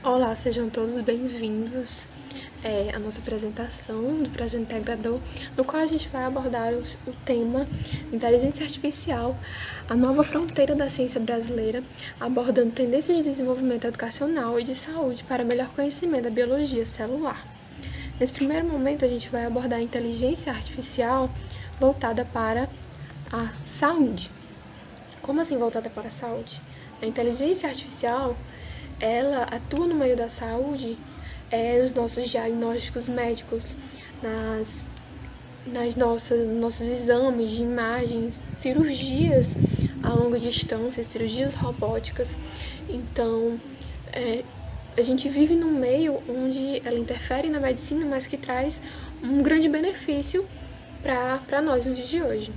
Olá, sejam todos bem-vindos à nossa apresentação do projeto integrador, no qual a gente vai abordar o tema Inteligência Artificial, a nova fronteira da ciência brasileira, abordando tendências de desenvolvimento educacional e de saúde para melhor conhecimento da biologia celular. Nesse primeiro momento, a gente vai abordar a inteligência artificial voltada para a saúde. Como assim voltada para a saúde? A inteligência artificial, ela atua no meio da saúde, nos nossos diagnósticos médicos, nossos exames de imagens, cirurgias a longa distância, cirurgias robóticas. Então, a gente vive num meio onde ela interfere na medicina, mas que traz um grande benefício para nós no dia de hoje.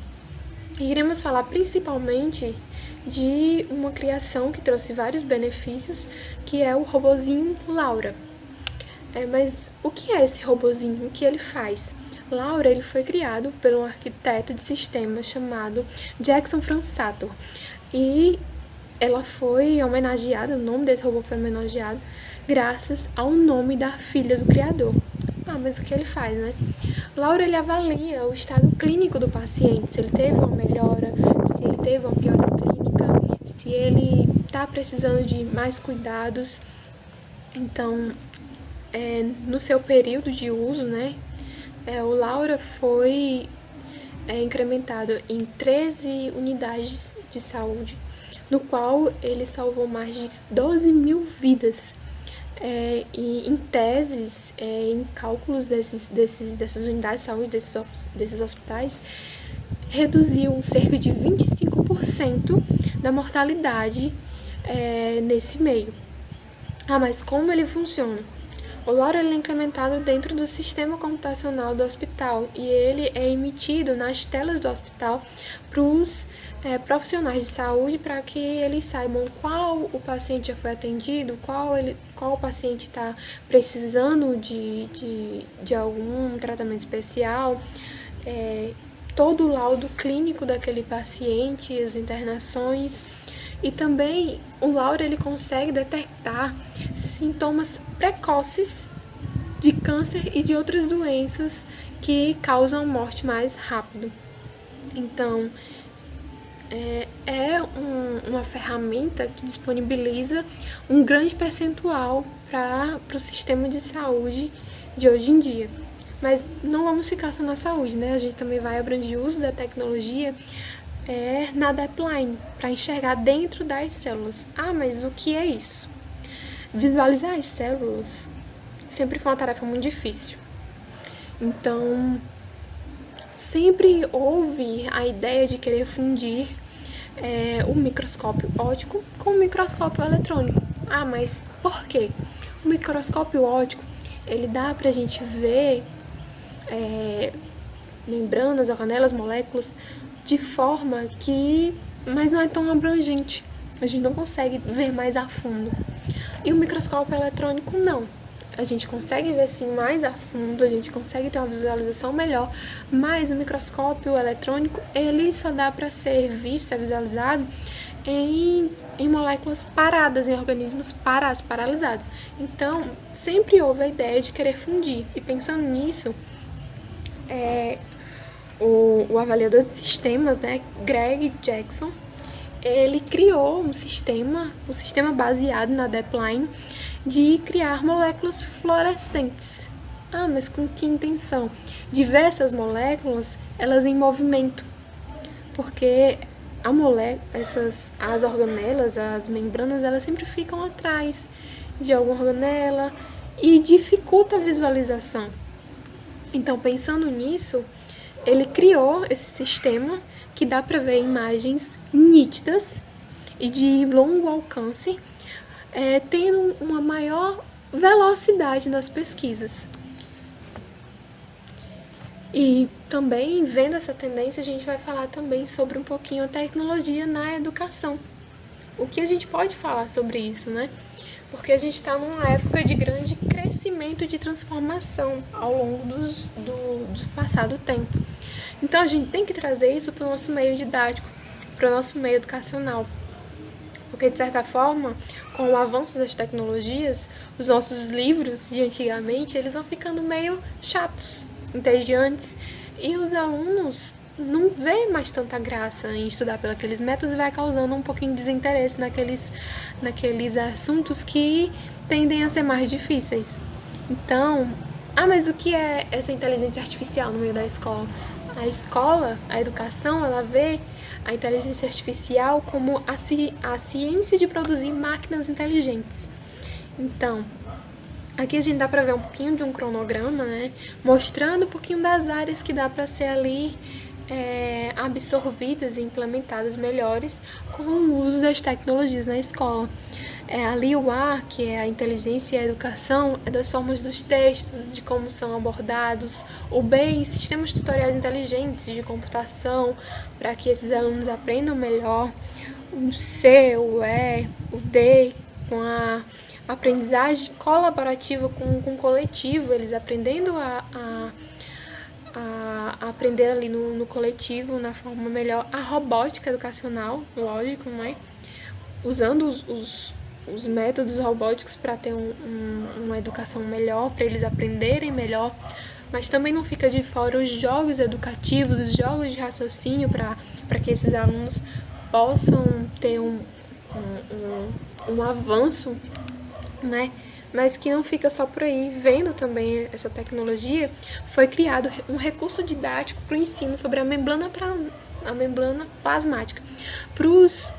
E iremos falar principalmente de uma criação que trouxe vários benefícios, que é o robozinho Laura. Mas o que é esse robozinho? O que ele faz? Laura, ele foi criado por um arquiteto de sistemas chamado Jackson Fransato. E ela foi homenageada, o nome desse robô foi homenageado graças ao nome da filha do criador. Mas o que ele faz, né? Laura, ele avalia o estado clínico do paciente, se ele teve uma melhora, se ele teve uma piora clínica, se ele está precisando de mais cuidados. Então, no seu período de uso, né, o Laura foi incrementado em 13 unidades de saúde, no qual ele salvou mais de 12 mil vidas. Em teses, em cálculos dessas unidades de saúde, desses hospitais, reduziu cerca de 25% da mortalidade nesse meio. Mas como ele funciona? O Laura é implementado dentro do sistema computacional do hospital e ele é emitido nas telas do hospital para os profissionais de saúde, para que eles saibam qual o paciente já foi atendido, qual o paciente está precisando de algum tratamento especial, todo o laudo clínico daquele paciente, as internações. E também o Laura ele consegue detectar sintomas precoces de câncer e de outras doenças que causam morte mais rápido. Então, uma ferramenta que disponibiliza um grande percentual para o sistema de saúde de hoje em dia. Mas não vamos ficar só na saúde, né? A gente também vai abranger o uso da tecnologia na Deepline, para enxergar dentro das células. Mas o que é isso? Visualizar as células sempre foi uma tarefa muito difícil. Então, sempre houve a ideia de querer fundir o microscópio óptico com o microscópio eletrônico. Mas por quê? O microscópio óptico, ele dá pra gente ver membranas, organelas, moléculas, de forma que, mas não é tão abrangente. A gente não consegue ver mais a fundo. E o microscópio eletrônico, não. A gente consegue ver sim mais a fundo, a gente consegue ter uma visualização melhor, mas o microscópio eletrônico, ele só dá para ser visto, ser visualizado em moléculas paradas, em organismos parados, paralisados. Então, sempre houve a ideia de querer fundir. E pensando nisso, o avaliador de sistemas, né, Greg Jackson, ele criou um sistema baseado na Deepline, de criar moléculas fluorescentes. Mas com que intenção? Diversas moléculas, elas em movimento, porque as organelas, as membranas, elas sempre ficam atrás de alguma organela e dificulta a visualização. Então, pensando nisso, ele criou esse sistema que dá para ver imagens nítidas e de longo alcance, tendo uma maior velocidade nas pesquisas. E também, vendo essa tendência, a gente vai falar também sobre um pouquinho a tecnologia na educação. O que a gente pode falar sobre isso, né? Porque a gente está numa época de grande crescimento, de transformação ao longo do passado tempo. Então, a gente tem que trazer isso para o nosso meio didático, para o nosso meio educacional. Porque, de certa forma, com o avanço das tecnologias, os nossos livros de antigamente, eles vão ficando meio chatos, entediantes, e os alunos não vê mais tanta graça em estudar pelos aqueles métodos e vai causando um pouquinho de desinteresse naqueles assuntos que tendem a ser mais difíceis. Então, mas o que é essa inteligência artificial no meio da escola? A escola, a educação, ela vê a inteligência artificial como a ciência de produzir máquinas inteligentes. Então, aqui a gente dá para ver um pouquinho de um cronograma, né, mostrando um pouquinho das áreas que dá para ser ali absorvidas e implementadas melhores com o uso das tecnologias na escola. Ali o A, que é a inteligência e a educação, é das formas dos textos, de como são abordados. O B, sistemas tutoriais inteligentes de computação, para que esses alunos aprendam melhor. O C, o E, o D, com a aprendizagem colaborativa com o coletivo, eles aprendendo a aprender ali no coletivo, na forma melhor. A robótica educacional, lógico, né? Usando os métodos robóticos para ter uma educação melhor, para eles aprenderem melhor, mas também não fica de fora os jogos educativos, os jogos de raciocínio para que esses alunos possam ter um avanço, né? Mas que não fica só por aí. Vendo também essa tecnologia, foi criado um recurso didático para o ensino sobre a membrana plasmática. Para os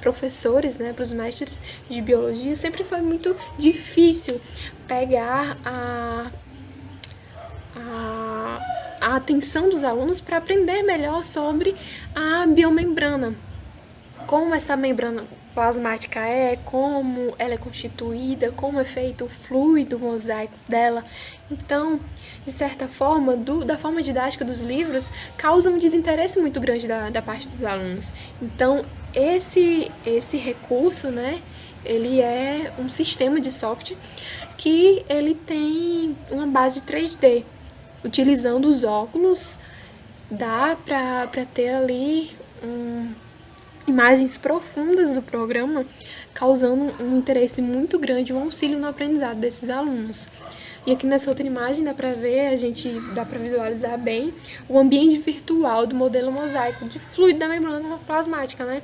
professores, né, para os mestres de biologia, sempre foi muito difícil pegar a atenção dos alunos para aprender melhor sobre a biomembrana. Como essa membrana plasmática como ela é constituída, como é feito o fluido mosaico dela. Então, de certa forma, da forma didática dos livros, causa um desinteresse muito grande da parte dos alunos. Então, esse recurso, né, ele é um sistema de software que ele tem uma base de 3D. Utilizando os óculos, dá para ter ali imagens profundas do programa, causando um interesse muito grande e um auxílio no aprendizado desses alunos. E aqui nessa outra imagem dá para visualizar bem o ambiente virtual do modelo mosaico de fluido da membrana plasmática, né?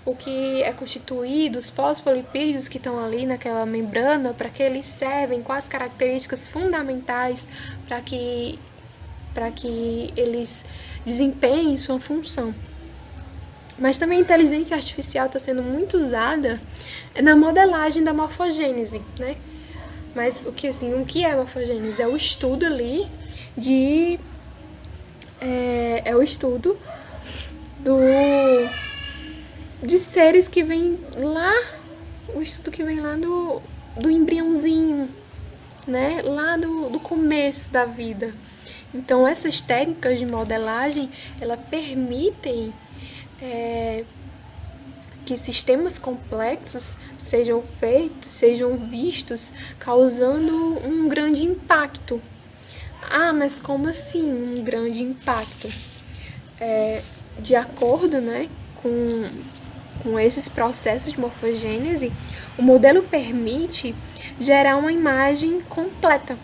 O que é constituído, os fosfolipídios que estão ali naquela membrana, para que eles servem, quais características fundamentais para que eles desempenhem sua função. Mas também a inteligência artificial está sendo muito usada na modelagem da morfogênese, né? Mas o que é morfogênese? É o estudo ali é o estudo de seres que vem lá, o estudo que vem lá do embriãozinho, né? Lá do começo da vida. Então, essas técnicas de modelagem, ela permitem que sistemas complexos sejam feitos, sejam vistos, causando um grande impacto. Mas como assim um grande impacto? De acordo, né, com esses processos de morfogênese, o modelo permite gerar uma imagem completa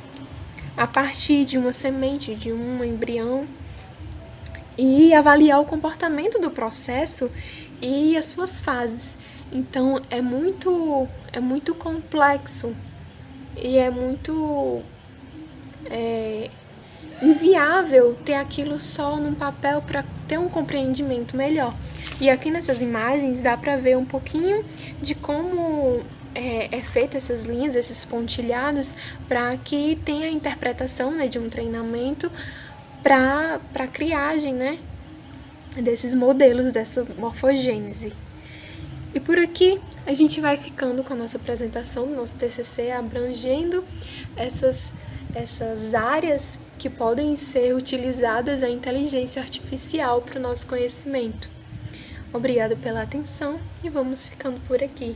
a partir de uma semente, de um embrião, e avaliar o comportamento do processo e as suas fases. Então é muito complexo e é muito inviável ter aquilo só num papel para ter um compreendimento melhor. E aqui nessas imagens dá para ver um pouquinho de como é feita essas linhas, esses pontilhados, para que tenha a interpretação, né, de um treinamento para a criagem, né, desses modelos, dessa morfogênese. E por aqui a gente vai ficando com a nossa apresentação do nosso TCC, abrangendo essas áreas que podem ser utilizadas a inteligência artificial para o nosso conhecimento. Obrigada pela atenção e vamos ficando por aqui.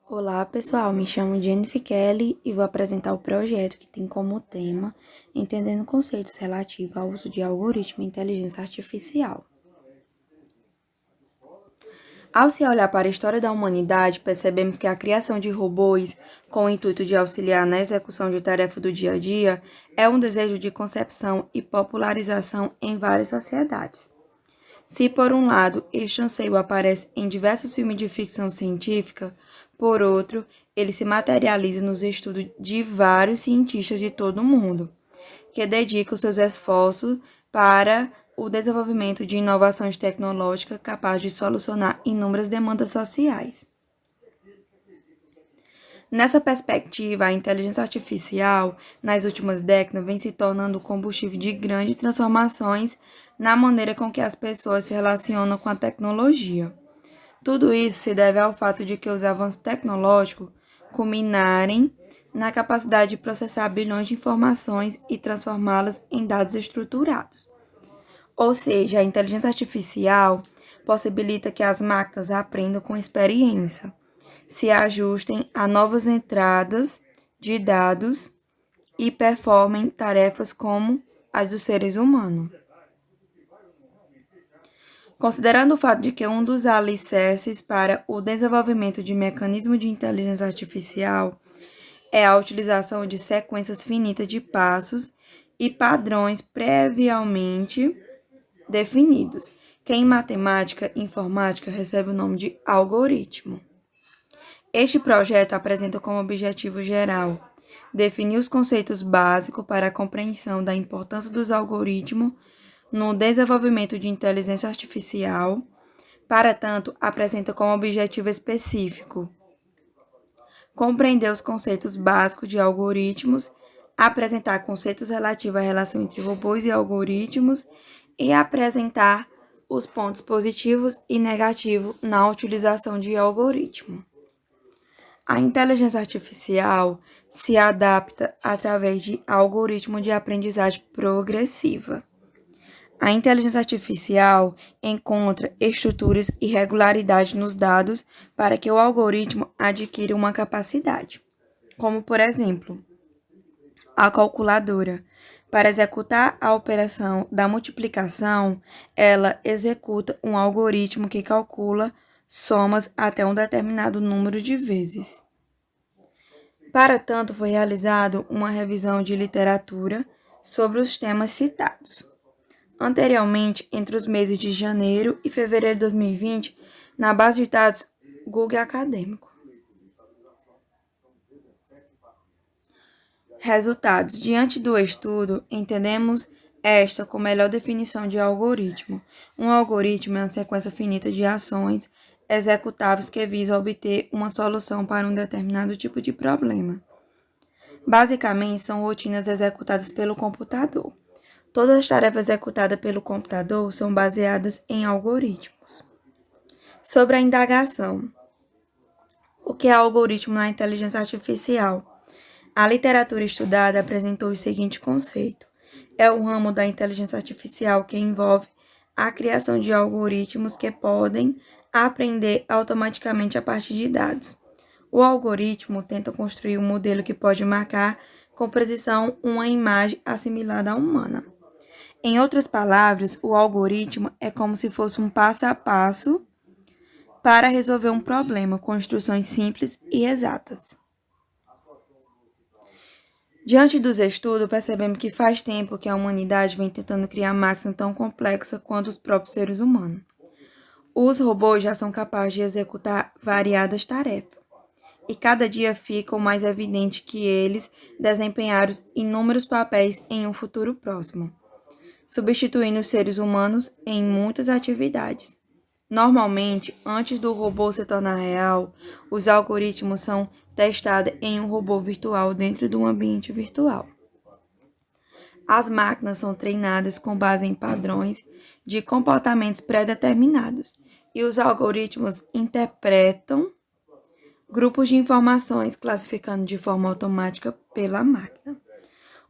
Olá pessoal, me chamo Jennifer Kelly e vou apresentar o projeto que tem como tema Entendendo conceitos relativos ao uso de algoritmo e inteligência artificial. Ao se olhar para a história da humanidade, percebemos que a criação de robôs com o intuito de auxiliar na execução de tarefas do dia a dia é um desejo de concepção e popularização em várias sociedades. Se, por um lado, este anseio aparece em diversos filmes de ficção científica, por outro, ele se materializa nos estudos de vários cientistas de todo o mundo, que dedicam seus esforços para o desenvolvimento de inovações tecnológicas capazes de solucionar inúmeras demandas sociais. Nessa perspectiva, a inteligência artificial, nas últimas décadas, vem se tornando combustível de grandes transformações na maneira com que as pessoas se relacionam com a tecnologia. Tudo isso se deve ao fato de que os avanços tecnológicos culminarem na capacidade de processar bilhões de informações e transformá-las em dados estruturados. Ou seja, a inteligência artificial possibilita que as máquinas aprendam com experiência, se ajustem a novas entradas de dados e performem tarefas como as dos seres humanos. Considerando o fato de que um dos alicerces para o desenvolvimento de mecanismos de inteligência artificial é a utilização de sequências finitas de passos e padrões previamente definidos, que em matemática e informática recebe o nome de algoritmo. Este projeto apresenta como objetivo geral definir os conceitos básicos para a compreensão da importância dos algoritmos no desenvolvimento de inteligência artificial. Para tanto, apresenta como objetivo específico compreender os conceitos básicos de algoritmos, apresentar conceitos relativos à relação entre robôs e algoritmos e apresentar os pontos positivos e negativos na utilização de algoritmo. A inteligência artificial se adapta através de algoritmos de aprendizagem progressiva. A inteligência artificial encontra estruturas e regularidades nos dados para que o algoritmo adquira uma capacidade, como, por exemplo, a calculadora. Para executar a operação da multiplicação, ela executa um algoritmo que calcula somas até um determinado número de vezes. Para tanto, foi realizada uma revisão de literatura sobre os temas citados anteriormente entre os meses de janeiro e fevereiro de 2020 na base de dados Google Acadêmico. Resultados. Diante do estudo, entendemos esta como melhor definição de algoritmo. Um algoritmo é uma sequência finita de ações executáveis que visam obter uma solução para um determinado tipo de problema. Basicamente, são rotinas executadas pelo computador. Todas as tarefas executadas pelo computador são baseadas em algoritmos. Sobre a indagação. O que é algoritmo na inteligência artificial? A literatura estudada apresentou o seguinte conceito. É o ramo da inteligência artificial que envolve a criação de algoritmos que podem aprender automaticamente a partir de dados. O algoritmo tenta construir um modelo que pode marcar com precisão uma imagem assimilada à humana. Em outras palavras, o algoritmo é como se fosse um passo a passo para resolver um problema com instruções simples e exatas. Diante dos estudos, percebemos que faz tempo que a humanidade vem tentando criar máquinas tão complexas quanto os próprios seres humanos. Os robôs já são capazes de executar variadas tarefas, e cada dia fica mais evidente que eles desempenharam inúmeros papéis em um futuro próximo, substituindo os seres humanos em muitas atividades. Normalmente, antes do robô se tornar real, os algoritmos são testados em um robô virtual dentro de um ambiente virtual. As máquinas são treinadas com base em padrões de comportamentos pré-determinados e os algoritmos interpretam grupos de informações classificando de forma automática pela máquina.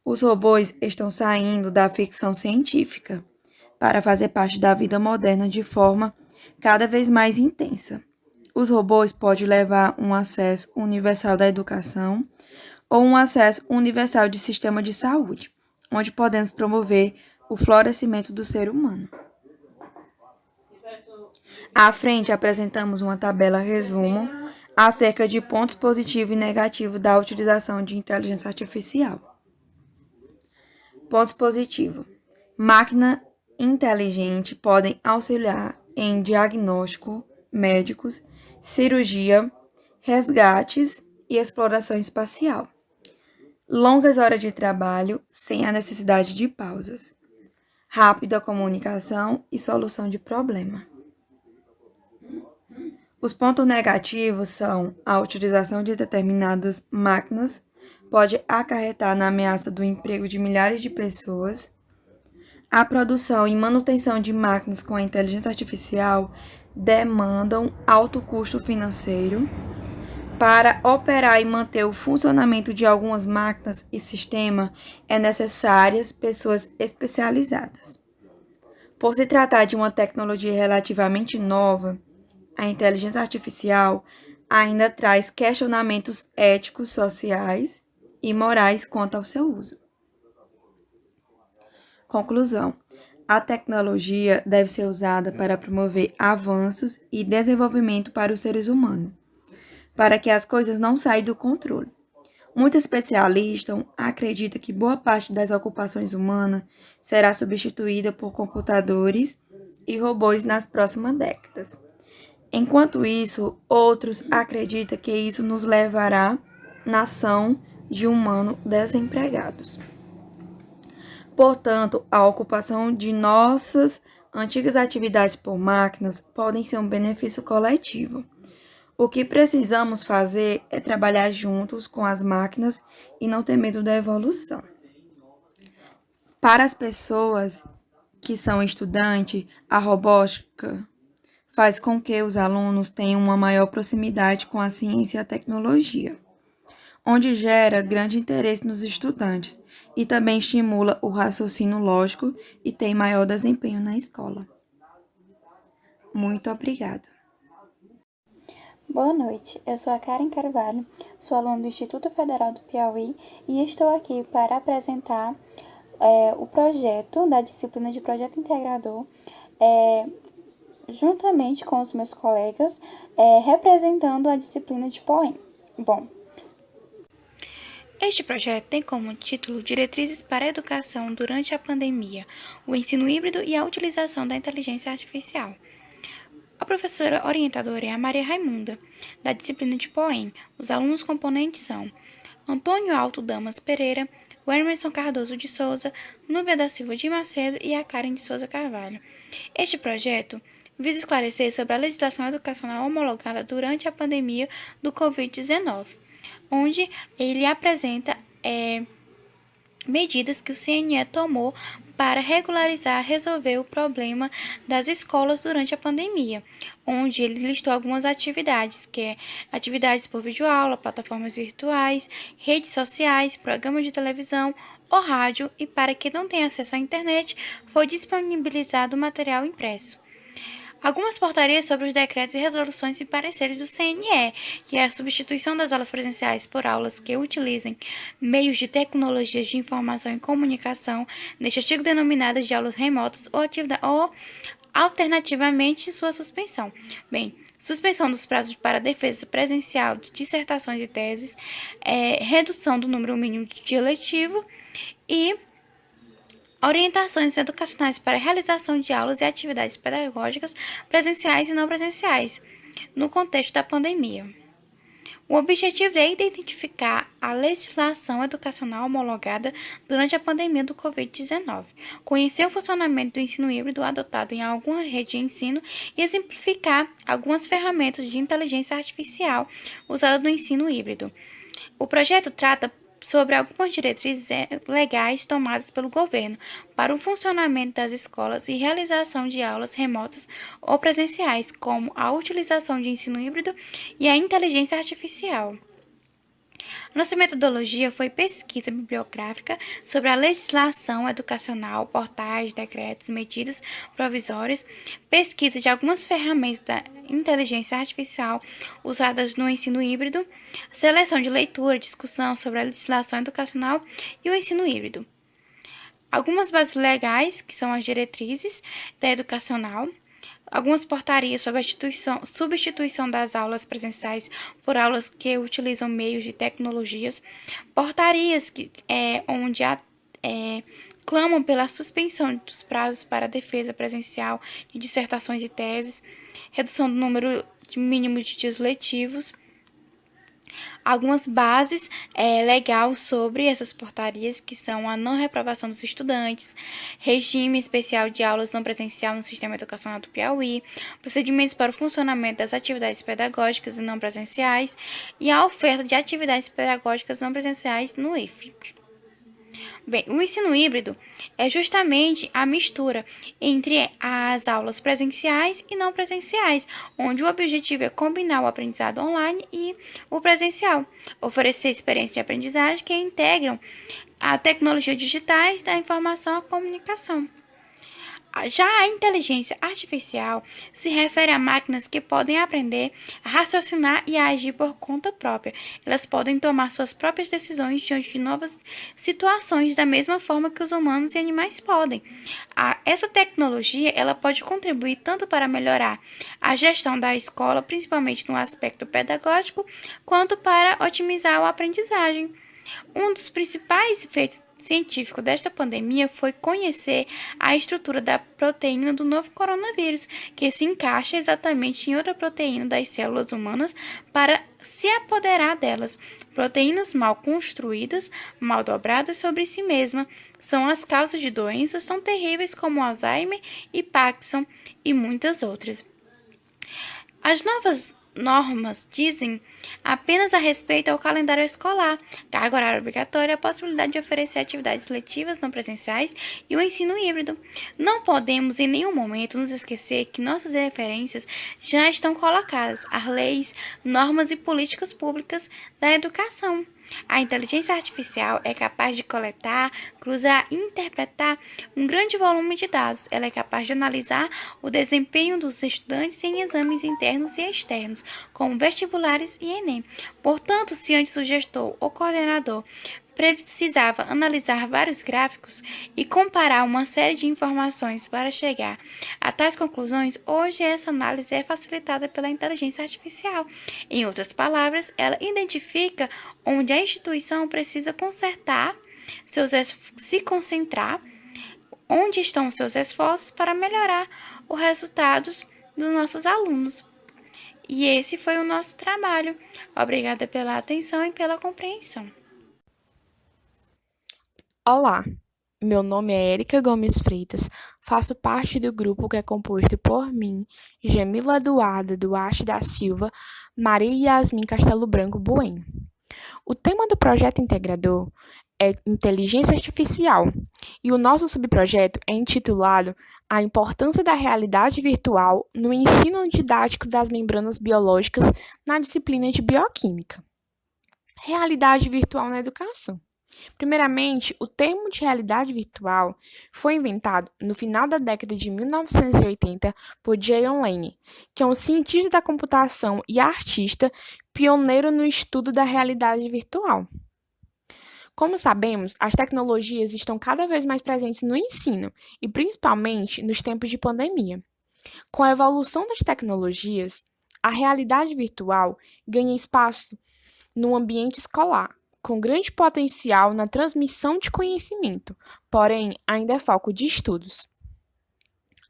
Os robôs estão saindo da ficção científica para fazer parte da vida moderna de forma cada vez mais intensa. Os robôs podem levar um acesso universal da educação ou um acesso universal de sistema de saúde, onde podemos promover o florescimento do ser humano. À frente, apresentamos uma tabela resumo acerca de pontos positivos e negativos da utilização de inteligência artificial. Pontos positivos. Máquina inteligente podem auxiliar em diagnóstico, médicos, cirurgia, resgates e exploração espacial. Longas horas de trabalho sem a necessidade de pausas. Rápida comunicação e solução de problema. Os pontos negativos são a utilização de determinadas máquinas pode acarretar na ameaça do emprego de milhares de pessoas. A produção e manutenção de máquinas com a inteligência artificial demandam alto custo financeiro. Para operar e manter o funcionamento de algumas máquinas e sistemas, é necessárias pessoas especializadas. Por se tratar de uma tecnologia relativamente nova, a inteligência artificial ainda traz questionamentos éticos, sociais e morais quanto ao seu uso. Conclusão: a tecnologia deve ser usada para promover avanços e desenvolvimento para os seres humanos, para que as coisas não saiam do controle. Muitos especialistas acreditam que boa parte das ocupações humanas será substituída por computadores e robôs nas próximas décadas. Enquanto isso, outros acreditam que isso nos levará na ação de humanos desempregados. Portanto, a ocupação de nossas antigas atividades por máquinas podem ser um benefício coletivo. O que precisamos fazer é trabalhar juntos com as máquinas e não ter medo da evolução. Para as pessoas que são estudantes, a robótica faz com que os alunos tenham uma maior proximidade com a ciência e a tecnologia, onde gera grande interesse nos estudantes e também estimula o raciocínio lógico e tem maior desempenho na escola. Muito obrigada. Boa noite, eu sou a Karen Carvalho, sou aluna do Instituto Federal do Piauí e estou aqui para apresentar o projeto da disciplina de Projeto Integrador, juntamente com os meus colegas, representando a disciplina de POEM. Bom, este projeto tem como título Diretrizes para a Educação durante a Pandemia, o ensino híbrido e a utilização da inteligência artificial. A professora orientadora é a Maria Raimunda, da disciplina de POEM. Os alunos componentes são Antônio Alto Damas Pereira, o Emerson Cardoso de Souza, Núbia da Silva de Macedo e a Karen de Souza Carvalho. Este projeto visa esclarecer sobre a legislação educacional homologada durante a pandemia do Covid-19, onde ele apresenta medidas que o CNE tomou para resolver o problema das escolas durante a pandemia, onde ele listou algumas atividades, que é atividades por videoaula, plataformas virtuais, redes sociais, programas de televisão ou rádio, e para quem não tem acesso à internet, foi disponibilizado o material impresso. Algumas portarias sobre os decretos e resoluções e pareceres do CNE, que é a substituição das aulas presenciais por aulas que utilizem meios de tecnologias de informação e comunicação, neste artigo denominadas de aulas remotas ou alternativamente sua suspensão. Bem, suspensão dos prazos para defesa presencial de dissertações e teses, redução do número mínimo de eletivo e orientações educacionais para a realização de aulas e atividades pedagógicas presenciais e não presenciais, no contexto da pandemia. O objetivo é identificar a legislação educacional homologada durante a pandemia do Covid-19, conhecer o funcionamento do ensino híbrido adotado em alguma rede de ensino e exemplificar algumas ferramentas de inteligência artificial usadas no ensino híbrido. O projeto trata sobre algumas diretrizes legais tomadas pelo governo para o funcionamento das escolas e realização de aulas remotas ou presenciais, como a utilização de ensino híbrido e a inteligência artificial. Nossa metodologia foi pesquisa bibliográfica sobre a legislação educacional, portais, decretos, medidas provisórias, pesquisa de algumas ferramentas da inteligência artificial usadas no ensino híbrido, seleção de leitura, discussão sobre a legislação educacional e o ensino híbrido. Algumas bases legais, que são as diretrizes da educacional, Algumas portarias sobre a substituição das aulas presenciais por aulas que utilizam meios de tecnologias, portarias onde clamam pela suspensão dos prazos para a defesa presencial de dissertações e teses, redução do número mínimo de dias letivos, algumas bases legais sobre essas portarias, que são a não reprovação dos estudantes, regime especial de aulas não presencial no sistema educacional do Piauí, procedimentos para o funcionamento das atividades pedagógicas e não presenciais e a oferta de atividades pedagógicas não presenciais no IFE. Bem, o ensino híbrido é justamente a mistura entre as aulas presenciais e não presenciais, onde o objetivo é combinar o aprendizado online e o presencial, oferecer experiências de aprendizagem que integram a tecnologia digitais da informação à comunicação. Já a inteligência artificial se refere a máquinas que podem aprender, a raciocinar e a agir por conta própria. Elas podem tomar suas próprias decisões diante de novas situações, da mesma forma que os humanos e animais podem. Essa tecnologia ela pode contribuir tanto para melhorar a gestão da escola, principalmente no aspecto pedagógico, quanto para otimizar a aprendizagem. Um dos principais feitos científicos desta pandemia foi conhecer a estrutura da proteína do novo coronavírus, que se encaixa exatamente em outra proteína das células humanas para se apoderar delas. Proteínas mal construídas, mal dobradas sobre si mesmas, são as causas de doenças tão terríveis como Alzheimer e Parkinson e muitas outras. As novas normas dizem apenas a respeito ao calendário escolar, carga horária obrigatória, a possibilidade de oferecer atividades letivas não presenciais e o ensino híbrido. Não podemos em nenhum momento nos esquecer que nossas referências já estão colocadas, as leis, normas e políticas públicas da educação. A inteligência artificial é capaz de coletar, cruzar e interpretar um grande volume de dados. Ela é capaz de analisar o desempenho dos estudantes em exames internos e externos, como vestibulares e Enem. Portanto, se antes o gestor ou coordenador precisava analisar vários gráficos e comparar uma série de informações para chegar a tais conclusões, hoje essa análise é facilitada pela inteligência artificial. Em outras palavras, ela identifica onde a instituição precisa se concentrar, onde estão os seus esforços para melhorar os resultados dos nossos alunos. E esse foi o nosso trabalho. Obrigada pela atenção e pela compreensão. Olá, meu nome é Érica Gomes Freitas, faço parte do grupo que é composto por mim, Gemila Eduarda Duarte da Silva, Maria Yasmin Castelo Branco Bueno. O tema do projeto integrador é Inteligência Artificial e o nosso subprojeto é intitulado A Importância da Realidade Virtual no Ensino Didático das Membranas Biológicas na disciplina de Bioquímica. Realidade virtual na educação. Primeiramente, o termo de realidade virtual foi inventado no final da década de 1980 por Jaron Lane, que é um cientista da computação e artista pioneiro no estudo da realidade virtual. Como sabemos, as tecnologias estão cada vez mais presentes no ensino, e principalmente nos tempos de pandemia. Com a evolução das tecnologias, a realidade virtual ganha espaço no ambiente escolar, com grande potencial na transmissão de conhecimento, porém ainda é foco de estudos.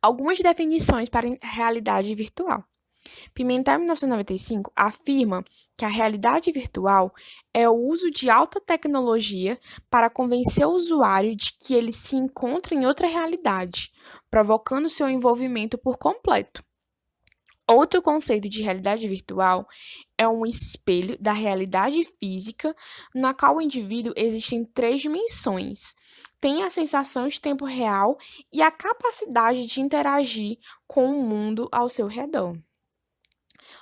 Algumas definições para a realidade virtual. Pimentel, 1995, afirma que a realidade virtual é o uso de alta tecnologia para convencer o usuário de que ele se encontra em outra realidade, provocando seu envolvimento por completo. Outro conceito de realidade virtual é um espelho da realidade física, na qual o indivíduo existe em 3 dimensões, tem a sensação de tempo real e a capacidade de interagir com o mundo ao seu redor.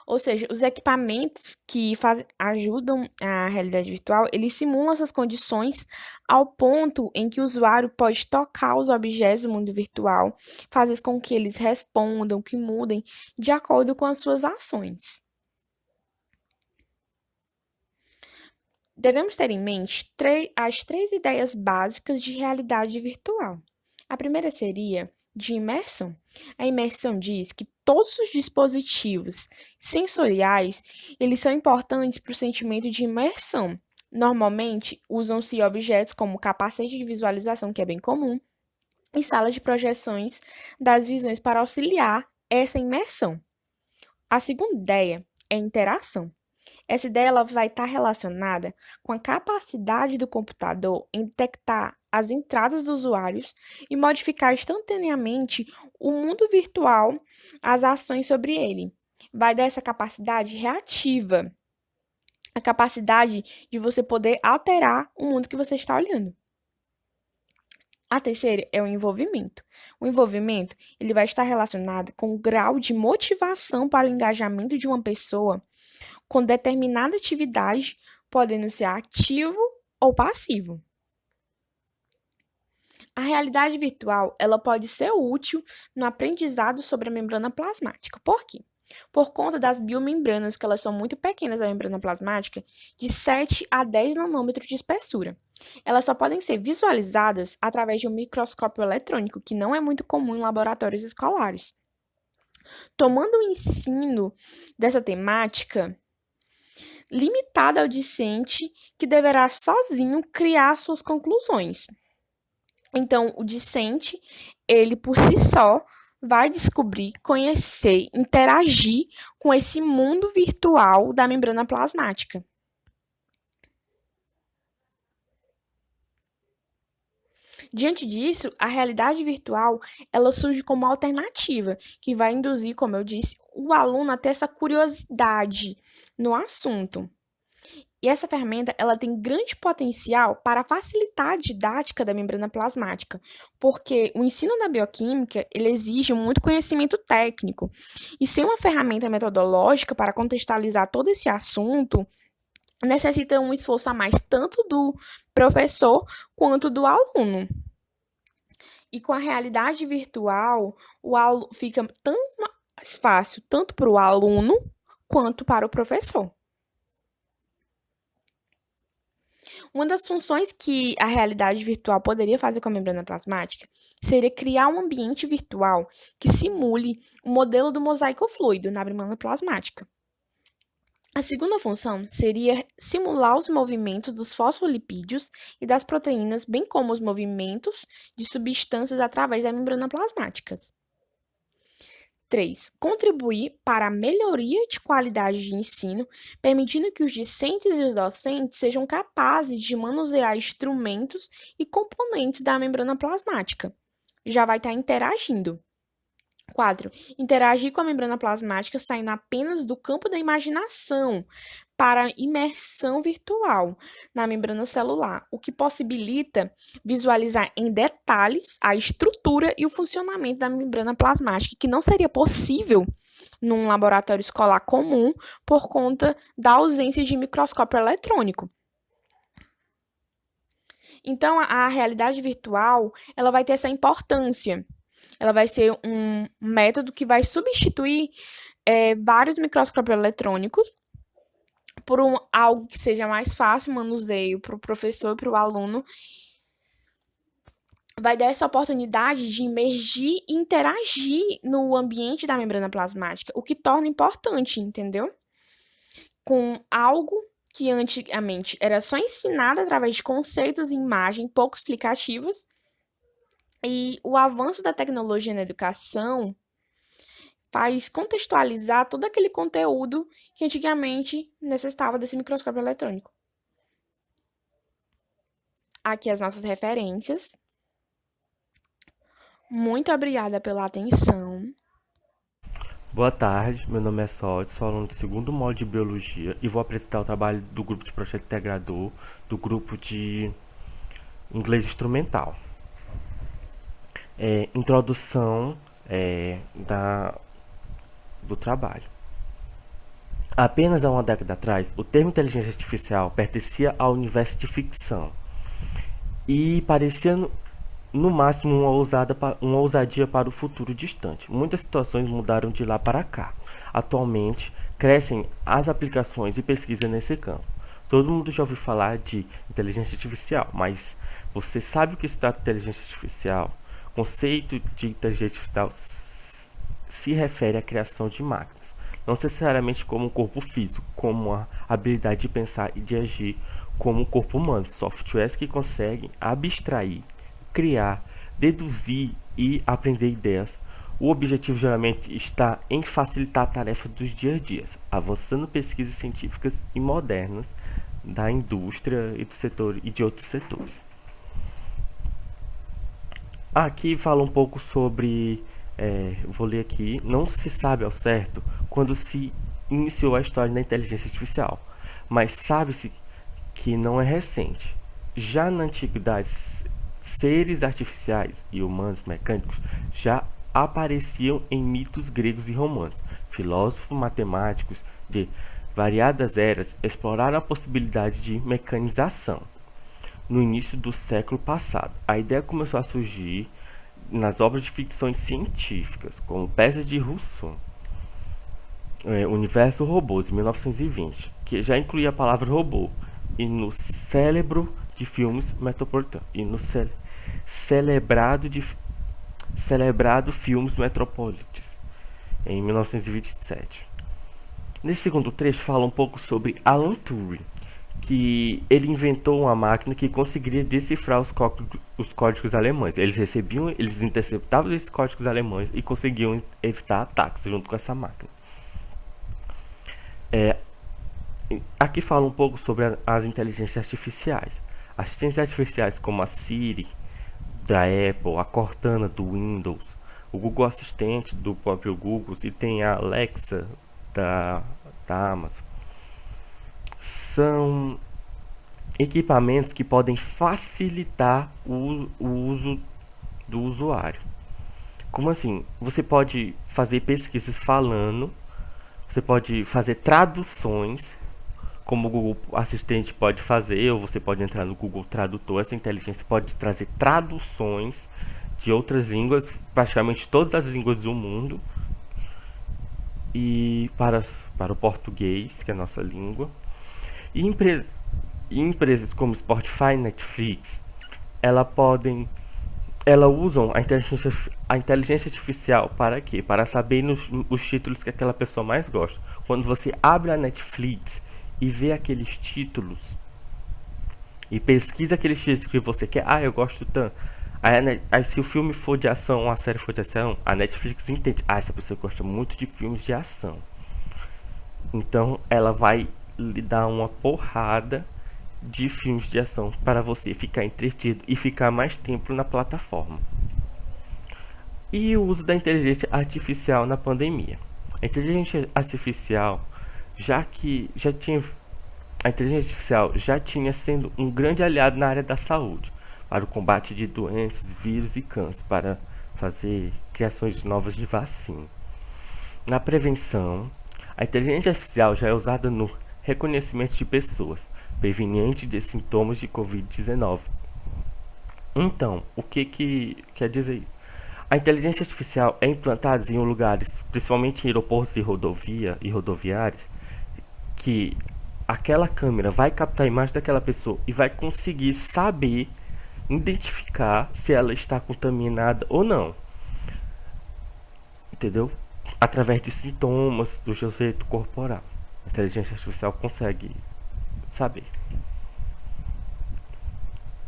Ou seja, os equipamentos que ajudam a realidade virtual, eles simulam essas condições ao ponto em que o usuário pode tocar os objetos do mundo virtual, fazer com que eles respondam, que mudem de acordo com as suas ações. Devemos ter em mente as 3 ideias básicas de realidade virtual. A primeira seria de imersão. A imersão diz que todos os dispositivos sensoriais, eles são importantes para o sentimento de imersão. Normalmente, usam-se objetos como capacete de visualização, que é bem comum, e salas de projeções das visões para auxiliar essa imersão. A segunda ideia é interação. Essa ideia ela vai estar relacionada com a capacidade do computador em detectar as entradas dos usuários e modificar instantaneamente o mundo virtual, as ações sobre ele. Vai dar essa capacidade reativa, a capacidade de você poder alterar o mundo que você está olhando. A terceira é o envolvimento. O envolvimento ele vai estar relacionado com o grau de motivação para o engajamento de uma pessoa com determinada atividade, podendo ser ativo ou passivo. A realidade virtual ela pode ser útil no aprendizado sobre a membrana plasmática. Por quê? Por conta das biomembranas, que elas são muito pequenas, a membrana plasmática, de 7 a 10 nanômetros de espessura. Elas só podem ser visualizadas através de um microscópio eletrônico, que não é muito comum em laboratórios escolares. Tomando o ensino dessa temática, limitado ao discente, que deverá sozinho criar suas conclusões. Então, o discente, ele por si só, vai descobrir, conhecer, interagir com esse mundo virtual da membrana plasmática. Diante disso, a realidade virtual, ela surge como alternativa, que vai induzir, como eu disse, o aluno a ter essa curiosidade no assunto. E essa ferramenta, ela tem grande potencial para facilitar a didática da membrana plasmática, porque o ensino da bioquímica, ele exige muito conhecimento técnico. E sem uma ferramenta metodológica para contextualizar todo esse assunto, necessita um esforço a mais tanto do professor quanto do aluno. E com a realidade virtual, fica tão mais fácil tanto para o aluno quanto para o professor. Uma das funções que a realidade virtual poderia fazer com a membrana plasmática seria criar um ambiente virtual que simule o modelo do mosaico fluido na membrana plasmática. A segunda função seria simular os movimentos dos fosfolipídios e das proteínas, bem como os movimentos de substâncias através da membrana plasmática. 3. Contribuir para a melhoria de qualidade de ensino, permitindo que os discentes e os docentes sejam capazes de manusear instrumentos e componentes da membrana plasmática. Já vai estar interagindo. 4. Interagir com a membrana plasmática saindo apenas do campo da imaginação para a imersão virtual na membrana celular, o que possibilita visualizar em detalhes a estrutura e o funcionamento da membrana plasmática, que não seria possível num laboratório escolar comum por conta da ausência de microscópio eletrônico. Então, a realidade virtual ela vai ter essa importância. Ela vai ser um método que vai substituir vários microscópios eletrônicos por algo que seja mais fácil manuseio para o professor e para o aluno. Vai dar essa oportunidade de emergir e interagir no ambiente da membrana plasmática, o que torna importante, entendeu? Com algo que antigamente era só ensinado através de conceitos e imagens pouco explicativas, e o avanço da tecnologia na educação faz contextualizar todo aquele conteúdo que antigamente necessitava desse microscópio eletrônico. Aqui as nossas referências. Muito obrigada pela atenção. Boa tarde, meu nome é Sodes, sou aluno do segundo módulo de Biologia e vou apresentar o trabalho do grupo de projeto integrador, do grupo de Inglês Instrumental. Introdução do trabalho. Apenas há uma década atrás, o termo inteligência artificial pertencia ao universo de ficção e parecia no máximo uma ousadia para o futuro distante. Muitas situações mudaram de lá para cá. Atualmente, crescem as aplicações e pesquisa nesse campo. Todo mundo já ouviu falar de inteligência artificial, mas você sabe o que se trata de inteligência artificial? conceito de inteligência artificial se refere à criação de máquinas, não necessariamente como um corpo físico, como a habilidade de pensar e de agir como um corpo humano, softwares que conseguem abstrair, criar, deduzir e aprender ideias. O objetivo geralmente está em facilitar a tarefa dos dia a dia, avançando pesquisas científicas e modernas da indústria e do setor e de outros setores. Aqui fala um pouco sobre, vou ler aqui, não se sabe ao certo quando se iniciou a história da inteligência artificial, mas sabe-se que não é recente. Já na antiguidade, seres artificiais e humanos mecânicos já apareciam em mitos gregos e romanos. Filósofos matemáticos de variadas eras exploraram a possibilidade de mecanização. No início do século passado, a ideia começou a surgir nas obras de ficções científicas, como peças de Rousseau, Universo Robôs, em 1920, que já incluía a palavra robô, e no cérebro de filmes Metropolitano, e no celebrado Filmes Metropolites, em 1927. Nesse segundo trecho fala um pouco sobre Alan Turing, que ele inventou uma máquina que conseguiria decifrar os códigos alemães. Eles interceptavam esses códigos alemães e conseguiam evitar ataques junto com essa máquina. Aqui fala um pouco sobre as inteligências artificiais. Assistentes artificiais como a Siri da Apple, a Cortana do Windows, o Google Assistente do próprio Google e tem a Alexa da Amazon. São equipamentos que podem facilitar o uso do usuário. Como assim? Você pode fazer pesquisas falando, você pode fazer traduções, como o Google Assistente pode fazer, ou você pode entrar no Google Tradutor. Essa inteligência pode trazer traduções de outras línguas, praticamente todas as línguas do mundo, e para o português, que é a nossa língua. E empresas como Spotify, Netflix, elas usam a inteligência artificial para quê? Para saber os títulos que aquela pessoa mais gosta. Quando você abre a Netflix e vê aqueles títulos e pesquisa aqueles títulos que você quer, eu gosto tanto. Aí se o filme for de ação ou a série for de ação, a Netflix entende, essa pessoa gosta muito de filmes de ação. Então ela vai lhe dar uma porrada de filmes de ação para você ficar entretido e ficar mais tempo na plataforma. E o uso da inteligência artificial na pandemia. A inteligência artificial já tinha sendo um grande aliado na área da saúde, para o combate de doenças, vírus e câncer, para fazer criações novas de vacina. Na prevenção, a inteligência artificial já é usada no reconhecimento de pessoas, preveniente de sintomas de Covid-19. Então, o que quer dizer isso? A inteligência artificial é implantada em lugares, principalmente em aeroportos e rodoviários, que aquela câmera vai captar a imagem daquela pessoa e vai conseguir saber, identificar se ela está contaminada ou não. Entendeu? Através de sintomas do seu jeito corporal. A inteligência artificial consegue saber.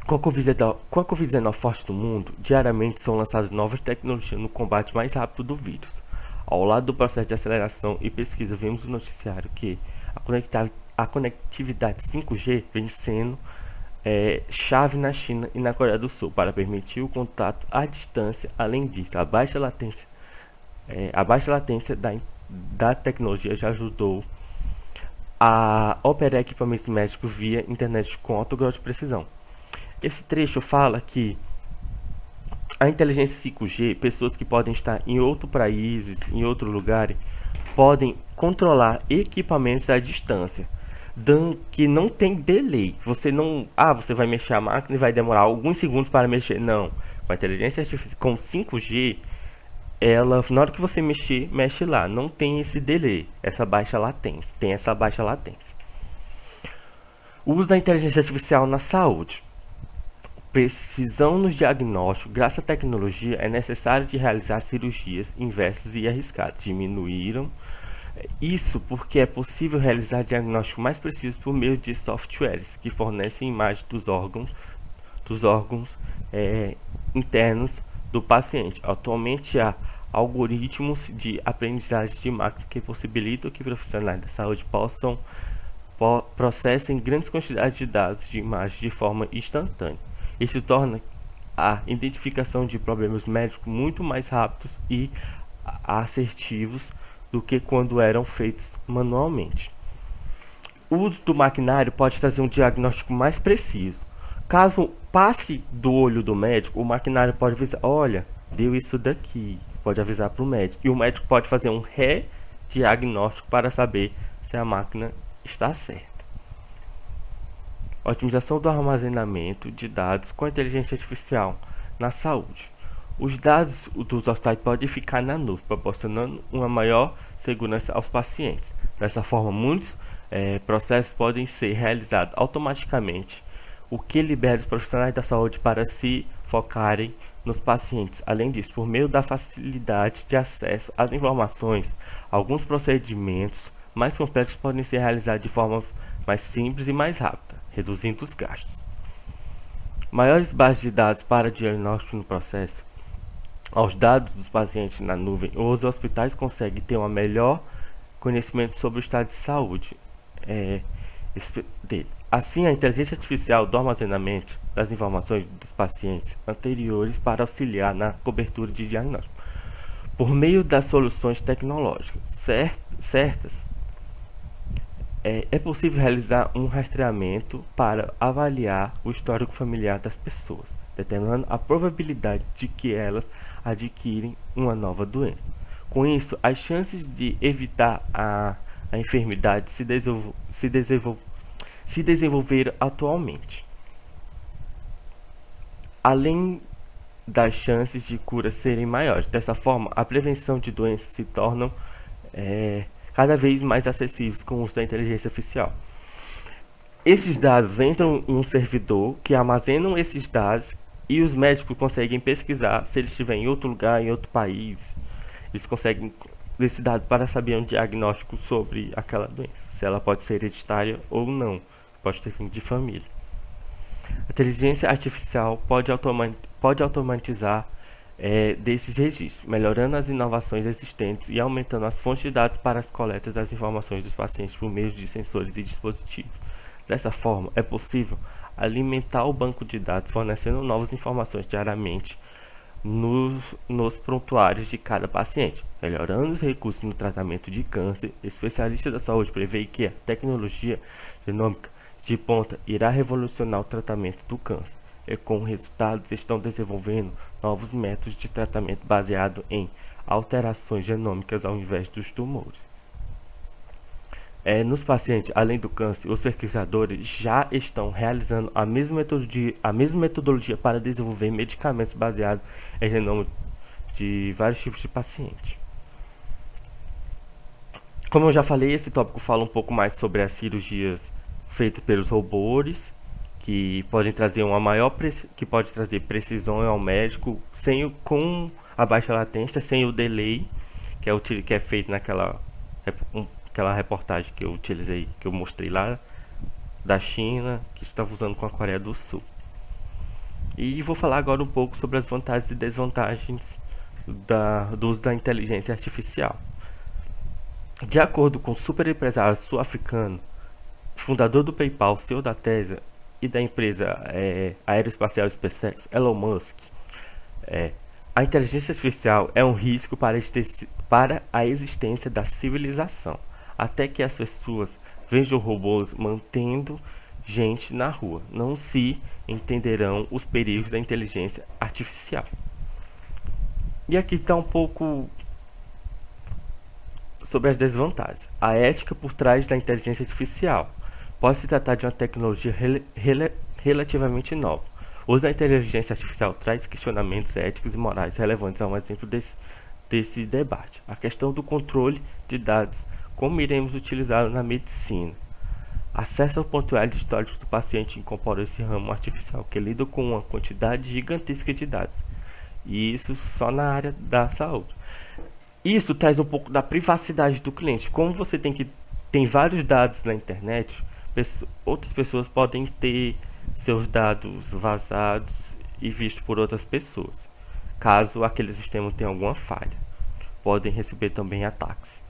Com a Covid-19 forte no mundo, diariamente são lançadas novas tecnologias no combate mais rápido do vírus. Ao lado do processo de aceleração e pesquisa, vemos no noticiário que a conectividade 5G vem sendo chave na China e na Coreia do Sul para permitir o contato à distância. Além disso, a baixa latência da tecnologia já ajudou a operar equipamentos médicos via internet com alto grau de precisão. Esse trecho fala que a inteligência 5G, pessoas que podem estar em outros países, em outro lugar, podem controlar equipamentos à distância, dando que não tem delay. Você vai mexer a máquina e vai demorar alguns segundos para mexer. Não, com a inteligência artificial, com 5G, ela, na hora que você mexer, mexe lá. Não tem esse delay, essa baixa latência. Tem essa baixa latência. O uso da inteligência artificial na saúde. precisão no diagnóstico, graças à tecnologia, é necessário de realizar cirurgias inversas e arriscadas. Diminuíram isso porque é possível realizar diagnóstico mais preciso por meio de softwares que fornecem imagem dos órgãos internos do paciente. Atualmente há algoritmos de aprendizagem de máquina que possibilitam que profissionais da saúde processem grandes quantidades de dados de imagem de forma instantânea. Isso torna a identificação de problemas médicos muito mais rápidos e assertivos do que quando eram feitos manualmente. O uso do maquinário pode trazer um diagnóstico mais preciso. Caso passe do olho do médico, o maquinário pode avisar: olha, deu isso daqui, pode avisar para o médico. E o médico pode fazer um rediagnóstico para saber se a máquina está certa. Otimização do armazenamento de dados com inteligência artificial na saúde. Os dados dos hospitais podem ficar na nuvem, proporcionando uma maior segurança aos pacientes. Dessa forma, muitos processos podem ser realizados automaticamente, o que libera os profissionais da saúde para se focarem nos pacientes. Além disso, por meio da facilidade de acesso às informações, alguns procedimentos mais complexos podem ser realizados de forma mais simples e mais rápida, reduzindo os gastos. Maiores bases de dados para diagnóstico no processo. Aos dados dos pacientes na nuvem, os hospitais conseguem ter um melhor conhecimento sobre o estado de saúde dele. Assim, a inteligência artificial do armazenamento das informações dos pacientes anteriores para auxiliar na cobertura de diagnóstico. Por meio das soluções tecnológicas certas, é possível realizar um rastreamento para avaliar o histórico familiar das pessoas, determinando a probabilidade de que elas adquirem uma nova doença. Com isso, as chances de evitar a enfermidade se desenvolver atualmente. Além das chances de cura serem maiores. Dessa forma, a prevenção de doenças se tornam cada vez mais acessíveis com o uso da inteligência artificial. Esses dados entram em um servidor que armazena esses dados e os médicos conseguem pesquisar se ele estiver em outro lugar, em outro país. Eles conseguem esse dado para saber um diagnóstico sobre aquela doença, se ela pode ser hereditária ou não, pode ter vindo de família. A inteligência artificial pode automatizar desses registros, melhorando as inovações existentes e aumentando as fontes de dados para as coletas das informações dos pacientes por meio de sensores e dispositivos. Dessa forma, é possível alimentar o banco de dados, fornecendo novas informações diariamente nos prontuários de cada paciente, melhorando os recursos no tratamento de câncer. Especialistas da saúde prevêem que a tecnologia genômica de ponta irá revolucionar o tratamento do câncer, e com resultados estão desenvolvendo novos métodos de tratamento baseado em alterações genômicas ao invés dos tumores. Nos pacientes, além do câncer, os pesquisadores já estão realizando a mesma metodologia para desenvolver medicamentos baseados em genoma de vários tipos de pacientes. Como eu já falei, esse tópico fala um pouco mais sobre as cirurgias feitas pelos robôs, que podem trazer que pode trazer precisão ao médico com a baixa latência, sem o delay, que é feito naquela reportagem que eu utilizei, que eu mostrei lá da China, que estava usando com a Coreia do Sul. E vou falar agora um pouco sobre as vantagens e desvantagens do uso da inteligência artificial. De acordo com o superempresário sul-africano, fundador do PayPal, CEO da Tesla e da empresa aeroespacial SpaceX, Elon Musk, a inteligência artificial é um risco para a existência da civilização, até que as pessoas vejam robôs mantendo gente na rua. Não se entenderão os perigos da inteligência artificial. E aqui está um pouco sobre as desvantagens. A ética por trás da inteligência artificial. Pode se tratar de uma tecnologia relativamente nova. O uso da inteligência artificial traz questionamentos éticos e morais relevantes a um exemplo desse debate. A questão do controle de dados, como iremos utilizá-lo na medicina. acesso ao prontuário de históricos do paciente incorpora esse ramo artificial que lida com uma quantidade gigantesca de dados. E isso só na área da saúde. Isso traz um pouco da privacidade do cliente. Como você tem vários dados na internet, outras pessoas podem ter seus dados vazados e vistos por outras pessoas. Caso aquele sistema tenha alguma falha, podem receber também ataques.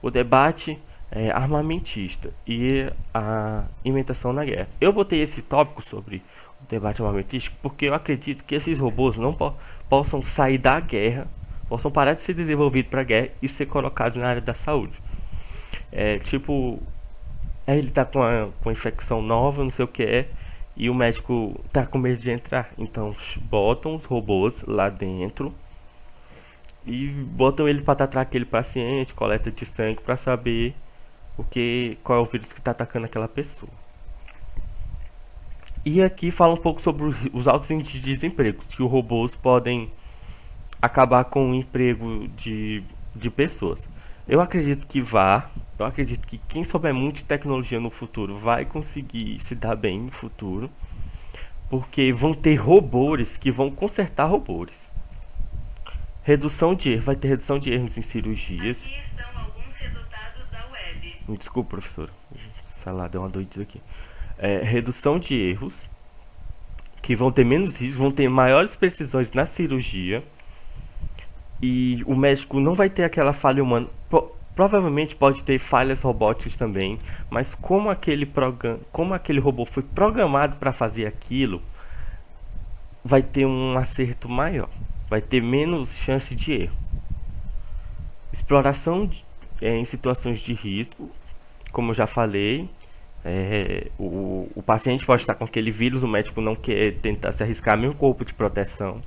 O debate é armamentista e a inventação na guerra. Eu botei esse tópico sobre o debate armamentístico porque eu acredito que esses robôs não possam sair da guerra, possam parar de ser desenvolvidos para a guerra e ser colocados na área da saúde. Ele tá com a infecção nova, não sei o que é, e o médico tá com medo de entrar. Então botam os robôs lá dentro e botam ele para tratar aquele paciente, coleta de sangue para saber qual é o vírus que está atacando aquela pessoa. E aqui fala um pouco sobre os altos índices de desemprego, que os robôs podem acabar com o emprego de pessoas. Eu acredito que quem souber muito de tecnologia no futuro vai conseguir se dar bem no futuro, porque vão ter robôs que vão consertar robôs. Redução de erros, vai ter redução de erros em cirurgias. Aqui estão alguns resultados da web. Desculpa, professora. Sei lá, deu uma doidinha aqui. Redução de erros, que vão ter menos risco, vão ter maiores precisões na cirurgia. E o médico não vai ter aquela falha humana. Provavelmente pode ter falhas robóticas também, mas como aquele robô foi programado para fazer aquilo, vai ter um acerto maior, vai ter menos chance de erro. Exploração em situações de risco, como eu já falei, o paciente pode estar com aquele vírus, o médico não quer tentar se arriscar mesmo com roupa de proteção,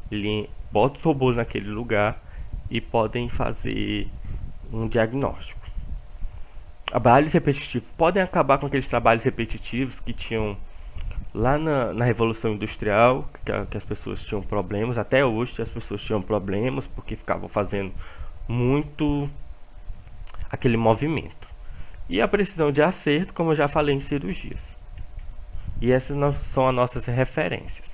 ele bota os robôs naquele lugar e podem fazer um diagnóstico. Trabalhos repetitivos podem acabar com aqueles trabalhos repetitivos que tinham lá na Revolução Industrial, que as pessoas tinham problemas. Até hoje as pessoas tinham problemas porque ficavam fazendo muito aquele movimento. E a precisão de acerto, como eu já falei, em cirurgias. E essas são as nossas referências.